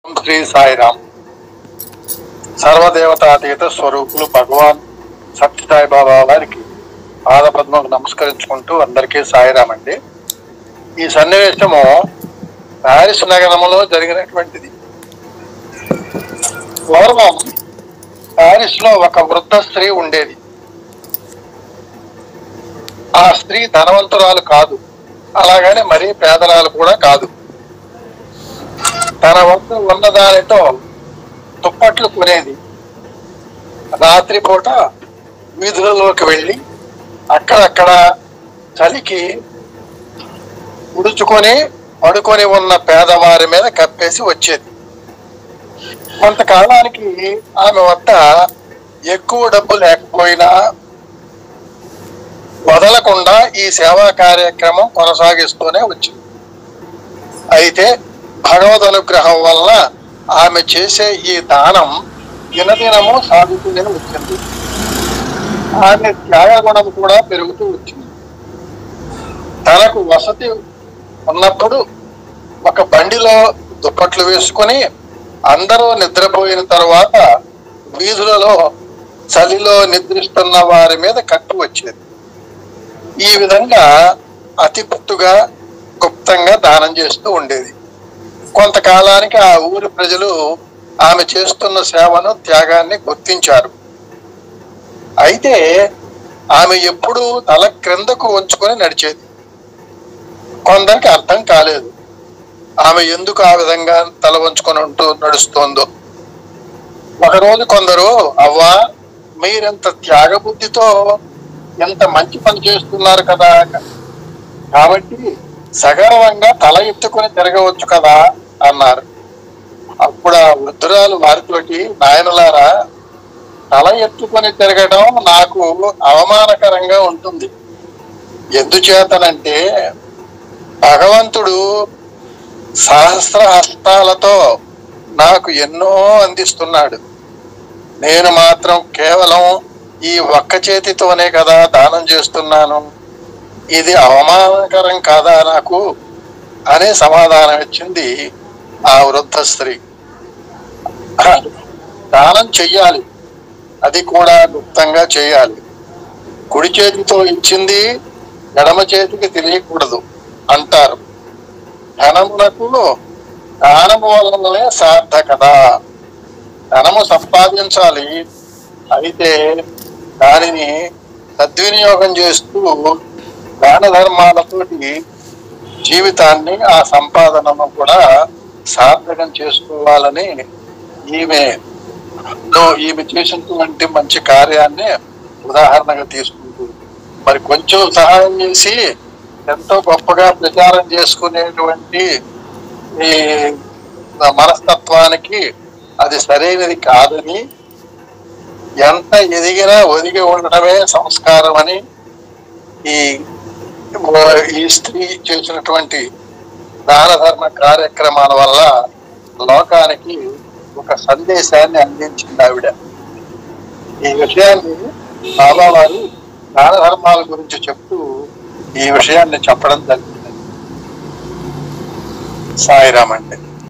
ఓం శ్రీ సాయిరామ్. సర్వదేవతాతీత స్వరూపులు భగవాన్ సత్యసాయి బాబా వారికి పాదపద్మకు నమస్కరించుకుంటూ అందరికీ సాయిరామ్ అండి. ఈ సన్నివేశము ప్యారిస్ నగరంలో జరిగినటువంటిది. పూర్వం ప్యారిస్ లో ఒక వృద్ధ స్త్రీ ఉండేది. ఆ స్త్రీ ధనవంతురాలు కాదు, అలాగని మరీ పేదరాలు కూడా కాదు. తన వద్ద ఉన్నదానితో దుప్పట్లు కొనేది. రాత్రిపూట వీధులలోకి వెళ్ళి అక్కడక్కడ చలికి ఉడుచుకొని పడుకొని ఉన్న పేదవారి మీద కప్పేసి వచ్చేది. కొంతకాలానికి ఆమె వద్ద ఎక్కువ డబ్బు లేకపోయినా వదలకుండా ఈ సేవా కార్యక్రమం కొనసాగిస్తూనే వచ్చింది. అయితే భగవద్ అనుగ్రహం వల్ల ఆమె చేసే ఈ దానం దినదినము సాగుతూనే వచ్చింది. ఆమె త్యాగగుణం కూడా పెరుగుతూ వచ్చింది. తనకు వసతి ఉన్నప్పుడు ఒక బండిలో దుప్పట్లు వేసుకొని అందరూ నిద్రపోయిన తరువాత వీధులలో చలిలో నిద్రిస్తున్న వారి మీద కట్టు వచ్చేది. ఈ విధంగా అతి పొత్తుగా గుప్తంగా దానం చేస్తూ ఉండేది. కొంతకాలానికి ఆ ఊరి ప్రజలు ఆమె చేస్తున్న సేవను, త్యాగాన్ని గుర్తించారు. అయితే ఆమె ఎప్పుడూ తల క్రిందకు ఉంచుకొని నడిచేది. కొందరికి అర్థం కాలేదు ఆమె ఎందుకు ఆ విధంగా తల వంచుకొని నడుస్తోందో. ఒకరోజు కొందరు, అవ్వా, మీరెంత త్యాగ బుద్ధితో ఎంత మంచి పని చేస్తున్నారు కదా, కాబట్టి సగర్వంగా తల ఎత్తుకొని తిరగవచ్చు కదా అన్నారు. అప్పుడు ఆ వృద్ధురాలు వారితోటి, నాయనలారా, తల ఎత్తుకొని తిరగడం నాకు అవమానకరంగా ఉంటుంది. ఎందుచేతనంటే భగవంతుడు సహస్ర హస్తాలతో నాకు ఎన్నో అందిస్తున్నాడు. నేను మాత్రం కేవలం ఈ ఒక్క చేతితోనే కదా దానం చేస్తున్నాను. ఇది అవమానకరం కాదా నాకు అనే సమాధానం ఇచ్చింది ఆ వృద్ధ స్త్రీ. దానం చెయ్యాలి, అది కూడా గుప్తంగా చేయాలి. కుడి చేతితో ఇచ్చింది ఎడమ చేతికి తెలియకూడదు అంటారు. ధనమునకు దానము వలననే సార్థకత. ధనము సంపాదించాలి, అయితే దానిని సద్వినియోగం చేస్తూ దాన ధర్మాలతోటి జీవితాన్ని, ఆ సంపాదనను కూడా సార్థకం చేసుకోవాలని ఈమె చేసినటువంటి మంచి కార్యాన్ని ఉదాహరణగా తీసుకుంటూ, మరి కొంచెం సహాయం చేసి ఎంతో గొప్పగా ప్రచారం చేసుకునేటువంటి ఈ మనస్తత్వానికి అది సరైనది కాదని, ఎంత ఎదిగినా ఒదిగి ఉండడమే సంస్కారం అని ఈ స్త్రీ చేసినటువంటి దాన ధర్మ కార్యక్రమాల వల్ల లోకానికి ఒక సందేశాన్ని అందించింది ఆవిడ. ఈ విషయాన్ని బాబా వారు దాన ధర్మాల గురించి చెప్తూ ఈ విషయాన్ని చెప్పడం జరిగింది. సాయిరామ్ అండి.